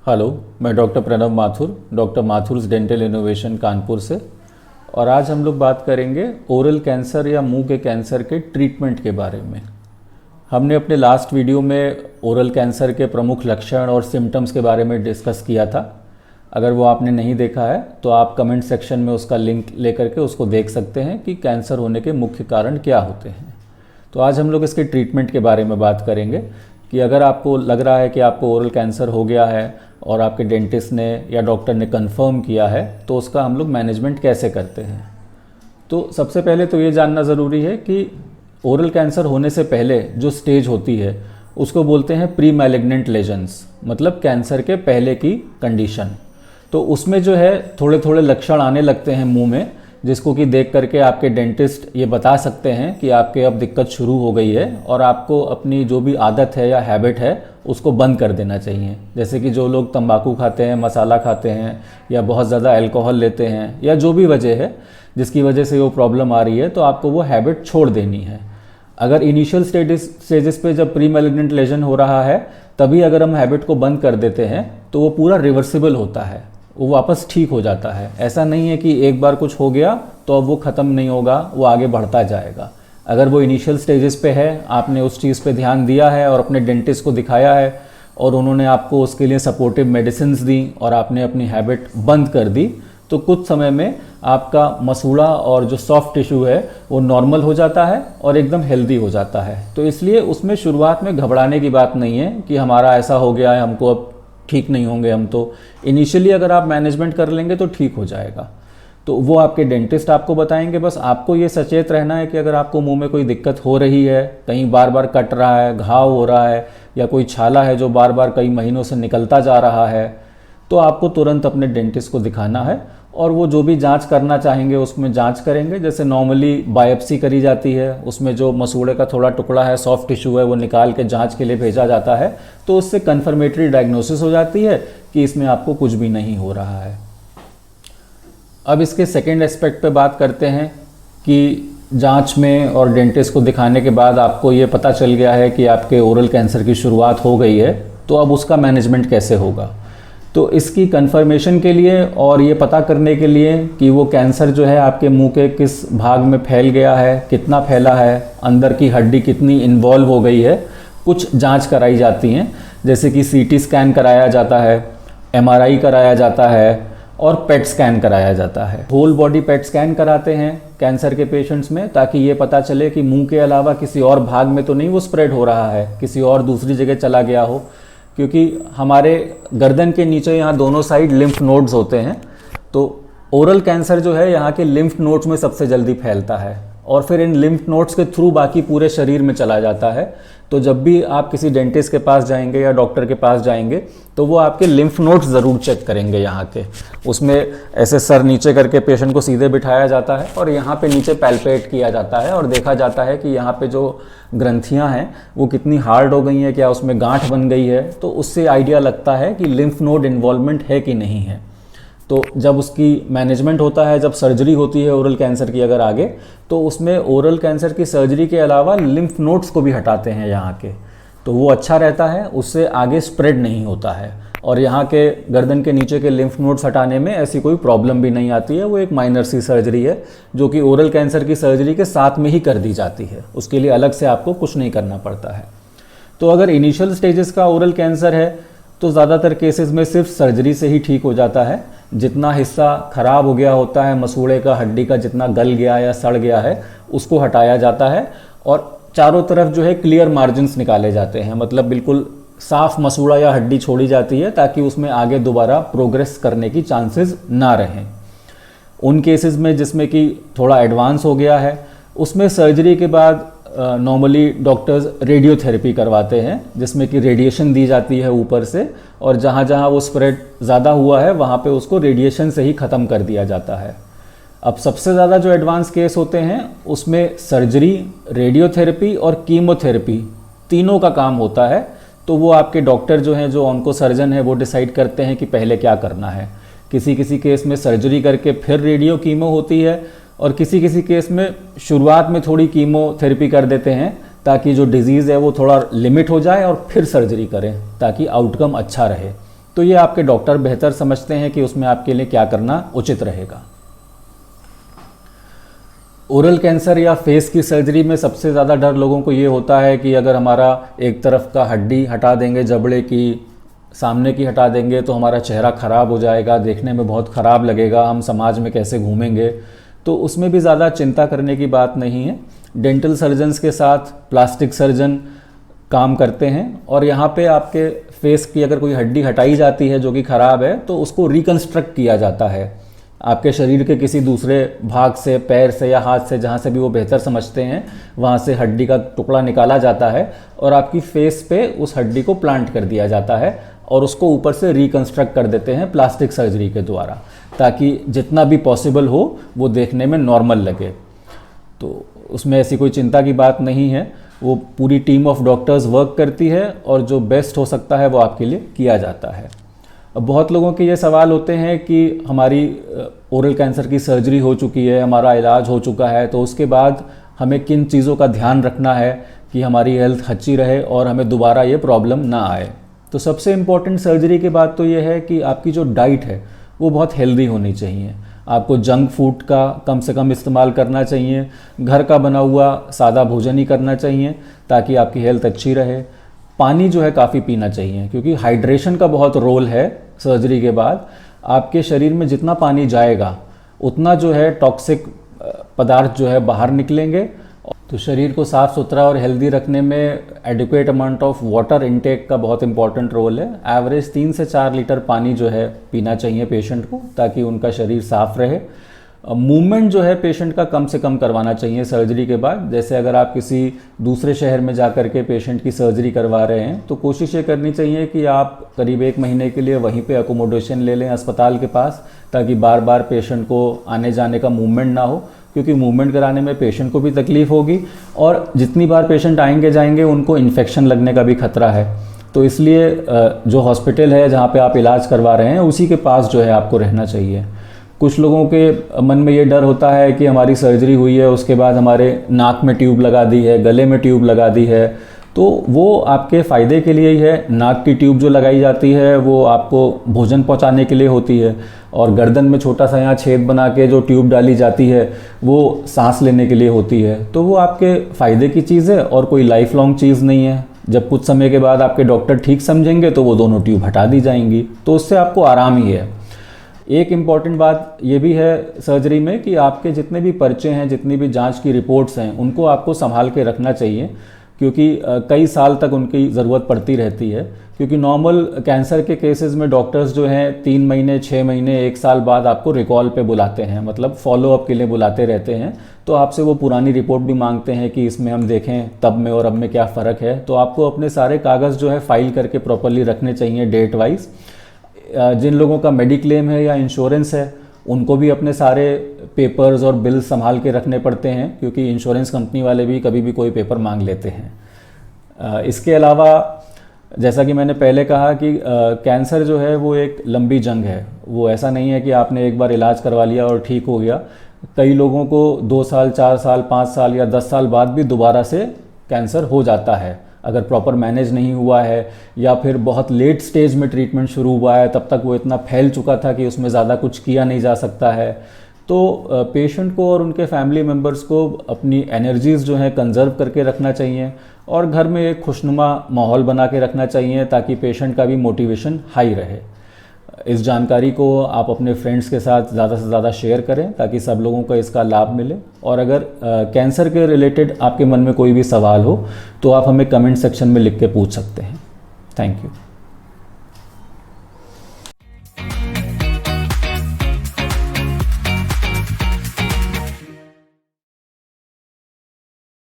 Hello, मैं doctor Pranav Mathur, doctor Mathur's dental innovation Kanpur से। और आज हम लोग बात करेंगे ओरल कैंसर या मुंह के कैंसर के ट्रीटमेंट के बारे में। हमने अपने लास्ट वीडियो में ओरल कैंसर के प्रमुख लक्षण और सिम्टम्स के बारे में डिस्कस किया था। अगर वो आपने नहीं देखा है तो आप कमेंट सेक्शन में उसका लिंक लेकर के उसको देख सकते हैं कि कैंसर होने के मुख्य कारण क्या होते हैं। तो आज हम लोग इसके ट्रीटमेंट के बारे में बात करेंगे कि अगर आपको लग रहा है कि आपको ओरल कैंसर हो गया है और आपके डेंटिस्ट ने या डॉक्टर ने कंफर्म किया है तो उसका हम लोग मैनेजमेंट कैसे करते हैं। तो सबसे पहले तो ये जानना ज़रूरी है कि ओरल कैंसर होने से पहले जो स्टेज होती है उसको बोलते हैं प्री मैलिग्नेंट लेजन्स, मतलब कैंसर के पहले की कंडीशन। तो उसमें जो है थोड़े थोड़े लक्षण आने लगते हैं मुंह में, जिसको कि देख करके आपके डेंटिस्ट ये बता सकते हैं कि आपके अब दिक्कत शुरू हो गई है और आपको अपनी जो भी आदत है या हैबिट है उसको बंद कर देना चाहिए। जैसे कि जो लोग तंबाकू खाते हैं, मसाला खाते हैं या बहुत ज़्यादा अल्कोहल लेते हैं या जो भी वजह है जिसकी वजह से वो प्रॉब्लम आ रही है, तो आपको वो हैबिट छोड़ देनी है। अगर इनिशियल स्टेजेस पे जब प्री मैलिग्नेंट लेजन हो रहा है तभी अगर हम हैबिट को बंद कर देते हैं तो वो पूरा रिवर्सिबल होता है, वो वापस ठीक हो जाता है। ऐसा नहीं है कि एक बार कुछ हो गया तो अब वो ख़त्म नहीं होगा, वो आगे बढ़ता जाएगा। अगर वो इनिशियल स्टेजेस पे है, आपने उस चीज़ पे ध्यान दिया है और अपने डेंटिस्ट को दिखाया है और उन्होंने आपको उसके लिए सपोर्टिव मेडिसिन्स दी और आपने अपनी हैबिट बंद कर दी, तो कुछ समय में आपका मसूड़ा और जो सॉफ्ट टिश्यू है वो नॉर्मल हो जाता है और एकदम हेल्दी हो जाता है। तो इसलिए उसमें शुरुआत में घबराने की बात नहीं है कि हमारा ऐसा हो गया है, हमको अब ठीक नहीं होंगे हम। तो इनिशियली अगर आप मैनेजमेंट कर लेंगे तो ठीक हो जाएगा। तो वो आपके डेंटिस्ट आपको बताएंगे। बस आपको ये सचेत रहना है कि अगर आपको मुंह में कोई दिक्कत हो रही है, कहीं बार बार कट रहा है, घाव हो रहा है या कोई छाला है जो बार बार कई महीनों से निकलता जा रहा है, तो आपको तुरंत अपने डेंटिस्ट को दिखाना है और वो जो भी जांच करना चाहेंगे उसमें जांच करेंगे। जैसे नॉर्मली बायोप्सी करी जाती है, उसमें जो मसूड़े का थोड़ा टुकड़ा है, सॉफ्ट टिश्यू है, वो निकाल के जांच के लिए भेजा जाता है। तो उससे कन्फर्मेटरी डायग्नोसिस हो जाती है कि इसमें आपको कुछ भी नहीं हो रहा है। अब इसके सेकेंड एस्पेक्ट पे बात करते हैं कि जांच में और डेंटिस्ट को दिखाने के बाद आपको ये पता चल गया है कि आपके ओरल कैंसर की शुरुआत हो गई है, तो अब उसका मैनेजमेंट कैसे होगा। तो इसकी कंफर्मेशन के लिए और ये पता करने के लिए कि वो कैंसर जो है आपके मुंह के किस भाग में फैल गया है, कितना फैला है, अंदर की हड्डी कितनी इन्वॉल्व हो गई है, कुछ जांच कराई जाती हैं। जैसे कि सीटी स्कैन कराया जाता है, एमआरआई कराया जाता है और पेट स्कैन कराया जाता है। होल बॉडी पेट स्कैन कराते हैं कैंसर के पेशेंट्स में, ताकि ये पता चले कि मुंह के अलावा किसी और भाग में तो नहीं वो स्प्रेड हो रहा है, किसी और दूसरी जगह चला गया हो। क्योंकि हमारे गर्दन के नीचे यहाँ दोनों साइड लिम्फ नोड्स होते हैं, तो ओरल कैंसर जो है यहाँ के लिम्फ नोड्स में सबसे जल्दी फैलता है और फिर इन लिम्फ नोड्स के थ्रू बाकी पूरे शरीर में चला जाता है। तो जब भी आप किसी डेंटिस्ट के पास जाएंगे या डॉक्टर के पास जाएंगे तो वो आपके लिम्फ नोड्स ज़रूर चेक करेंगे यहाँ के। उसमें ऐसे सर नीचे करके पेशेंट को सीधे बिठाया जाता है और यहाँ पे नीचे पैल्पेट किया जाता है और देखा जाता है कि यहाँ पे जो ग्रंथियाँ हैं वो कितनी हार्ड हो गई हैं, क्या उसमें गांठ बन गई है। तो उससे आइडिया लगता है कि लिम्फ नोड इन्वॉल्वमेंट है कि नहीं है। तो जब उसकी मैनेजमेंट होता है, जब सर्जरी होती है ओरल कैंसर की अगर आगे, तो उसमें ओरल कैंसर की सर्जरी के अलावा लिम्फ नोड्स को भी हटाते हैं यहाँ के। तो वो अच्छा रहता है, उससे आगे स्प्रेड नहीं होता है और यहाँ के गर्दन के नीचे के लिम्फ नोड्स हटाने में ऐसी कोई प्रॉब्लम भी नहीं आती है। वो एक माइनर सी सर्जरी है जो कि ओरल कैंसर की सर्जरी के साथ में ही कर दी जाती है, उसके लिए अलग से आपको कुछ नहीं करना पड़ता है। तो अगर इनिशियल स्टेजेस का ओरल कैंसर है तो ज़्यादातर केसेस में सिर्फ सर्जरी से ही ठीक हो जाता है। जितना हिस्सा खराब हो गया होता है मसूड़े का, हड्डी का जितना गल गया या सड़ गया है, उसको हटाया जाता है और चारों तरफ जो है क्लियर मार्जिन्स निकाले जाते हैं, मतलब बिल्कुल साफ मसूड़ा या हड्डी छोड़ी जाती है ताकि उसमें आगे दोबारा प्रोग्रेस करने की चांसेस ना रहें। उन केसेस में जिसमें कि थोड़ा एडवांस हो गया है, उसमें सर्जरी के बाद नॉर्मली डॉक्टर्स रेडियोथेरेपी करवाते हैं, जिसमें कि रेडिएशन दी जाती है ऊपर से और जहाँ जहाँ वो स्प्रेड ज़्यादा हुआ है वहाँ पे उसको रेडिएशन से ही ख़त्म कर दिया जाता है। अब सबसे ज़्यादा जो एडवांस केस होते हैं उसमें सर्जरी, रेडियोथेरेपी और कीमोथेरेपी तीनों का काम होता है। तो वो आपके डॉक्टर जो हैं, जो ऑन्को सर्जन है, वो डिसाइड करते हैं कि पहले क्या करना है। किसी किसी केस में सर्जरी करके फिर रेडियो कीमो होती है और किसी किसी केस में शुरुआत में थोड़ी कीमोथेरेपी कर देते हैं ताकि जो डिजीज़ है वो थोड़ा लिमिट हो जाए और फिर सर्जरी करें ताकि आउटकम अच्छा रहे। तो ये आपके डॉक्टर बेहतर समझते हैं कि उसमें आपके लिए क्या करना उचित रहेगा। ओरल कैंसर या फेस की सर्जरी में सबसे ज़्यादा डर लोगों को ये होता है कि अगर हमारा एक तरफ का हड्डी हटा देंगे, जबड़े की सामने की हटा देंगे, तो हमारा चेहरा ख़राब हो जाएगा, देखने में बहुत ख़राब लगेगा, हम समाज में कैसे घूमेंगे। तो उसमें भी ज़्यादा चिंता करने की बात नहीं है। डेंटल सर्जन्स के साथ प्लास्टिक सर्जन काम करते हैं, और यहाँ पे आपके फेस की अगर कोई हड्डी हटाई जाती है जो कि ख़राब है, तो उसको रिकन्स्ट्रक्ट किया जाता है। आपके शरीर के किसी दूसरे भाग से, पैर से या हाथ से, जहाँ से भी वो बेहतर समझते हैं, वहाँ से हड्डी का टुकड़ा निकाला जाता है और आपकी फेस पे उस हड्डी को प्लांट कर दिया जाता है और उसको ऊपर से रिकन्स्ट्रक्ट कर देते हैं प्लास्टिक सर्जरी के द्वारा, ताकि जितना भी पॉसिबल हो वो देखने में नॉर्मल लगे। तो उसमें ऐसी कोई चिंता की बात नहीं है, वो पूरी टीम ऑफ डॉक्टर्स वर्क करती है और जो बेस्ट हो सकता है वो आपके लिए किया जाता है। अब बहुत लोगों के ये सवाल होते हैं कि हमारी ओरल कैंसर की सर्जरी हो चुकी है, हमारा इलाज हो चुका है, तो उसके बाद हमें किन चीज़ों का ध्यान रखना है कि हमारी हेल्थ अच्छी रहे और हमें दोबारा ये प्रॉब्लम ना आए। तो सबसे इम्पॉर्टेंट सर्जरी के बाद तो ये है कि आपकी जो डाइट है वो बहुत हेल्दी होनी चाहिए। आपको जंक फूड का कम से कम इस्तेमाल करना चाहिए, घर का बना हुआ सादा भोजन ही करना चाहिए ताकि आपकी हेल्थ अच्छी रहे। पानी जो है काफ़ी पीना चाहिए, क्योंकि हाइड्रेशन का बहुत रोल है सर्जरी के बाद। आपके शरीर में जितना पानी जाएगा उतना जो है टॉक्सिक पदार्थ जो है बाहर निकलेंगे। तो शरीर को साफ़ सुथरा और हेल्दी रखने में adequate amount of water intake का बहुत इंपॉर्टेंट रोल है। एवरेज 3 से 4 लीटर पानी जो है पीना चाहिए पेशेंट को, ताकि उनका शरीर साफ़ रहे। मूवमेंट जो है पेशेंट का कम से कम करवाना चाहिए सर्जरी के बाद। जैसे अगर आप किसी दूसरे शहर में जा कर के पेशेंट की सर्जरी करवा रहे हैं, तो कोशिश ये करनी चाहिए कि आप करीब 1 महीने के लिए वहीं पे अकोमोडेशन ले लें अस्पताल के पास, ताकि बार बार पेशेंट को आने जाने का मूवमेंट ना हो, क्योंकि मूवमेंट कराने में पेशेंट को भी तकलीफ़ होगी और जितनी बार पेशेंट आएंगे जाएंगे उनको इन्फेक्शन लगने का भी खतरा है। तो इसलिए जो हॉस्पिटल है जहाँ पे आप इलाज करवा रहे हैं उसी के पास जो है आपको रहना चाहिए। कुछ लोगों के मन में ये डर होता है कि हमारी सर्जरी हुई है, उसके बाद हमारे नाक में ट्यूब लगा दी है, गले में ट्यूब लगा दी है, तो वो आपके फ़ायदे के लिए ही है। नाक की ट्यूब जो लगाई जाती है वो आपको भोजन पहुंचाने के लिए होती है, और गर्दन में छोटा सा यहाँ छेद बना के जो ट्यूब डाली जाती है वो सांस लेने के लिए होती है। तो वो आपके फ़ायदे की चीज़ है और कोई लाइफ लॉन्ग चीज़ नहीं है। जब कुछ समय के बाद आपके डॉक्टर ठीक समझेंगे तो वो दोनों ट्यूब हटा दी जाएंगी, तो उससे आपको आराम ही है। एक इम्पॉर्टेंट बात ये भी है सर्जरी में कि आपके जितने भी पर्चे हैं, जितनी भी जांच की रिपोर्ट्स हैं, उनको आपको संभाल के रखना चाहिए, क्योंकि कई साल तक उनकी ज़रूरत पड़ती रहती है। क्योंकि नॉर्मल कैंसर के केसेस में डॉक्टर्स जो हैं 3 महीने, 6 महीने, 1 साल बाद आपको रिकॉल पे बुलाते हैं, मतलब फॉलोअप के लिए बुलाते रहते हैं। तो आपसे वो पुरानी रिपोर्ट भी मांगते हैं कि इसमें हम देखें तब में और अब में क्या फ़र्क है। तो आपको अपने सारे कागज़ जो है फाइल करके प्रॉपरली रखने चाहिए डेट वाइज। जिन लोगों का मेडिक्लेम है या इंश्योरेंस है उनको भी अपने सारे पेपर्स और बिल संभाल के रखने पड़ते हैं, क्योंकि इंश्योरेंस कंपनी वाले भी कभी भी कोई पेपर मांग लेते हैं। इसके अलावा जैसा कि मैंने पहले कहा कि कैंसर जो है वो एक लंबी जंग है। वो ऐसा नहीं है कि आपने एक बार इलाज करवा लिया और ठीक हो गया। कई लोगों को 2 साल, 4 साल, 5 साल या 10 साल बाद भी दोबारा से कैंसर हो जाता है, अगर प्रॉपर मैनेज नहीं हुआ है या फिर बहुत लेट स्टेज में ट्रीटमेंट शुरू हुआ है, तब तक वो इतना फैल चुका था कि उसमें ज़्यादा कुछ किया नहीं जा सकता है। तो पेशेंट को और उनके फैमिली मेम्बर्स को अपनी एनर्जीज़ जो हैं कंजर्व करके रखना चाहिए और घर में एक खुशनुमा माहौल बना के रखना चाहिए, ताकि पेशेंट का भी मोटिवेशन हाई रहे। इस जानकारी को आप अपने फ्रेंड्स के साथ ज़्यादा से ज़्यादा शेयर करें, ताकि सब लोगों को इसका लाभ मिले। और अगर कैंसर के रिलेटेड आपके मन में कोई भी सवाल हो तो आप हमें कमेंट सेक्शन में लिख के पूछ सकते हैं। Thank you.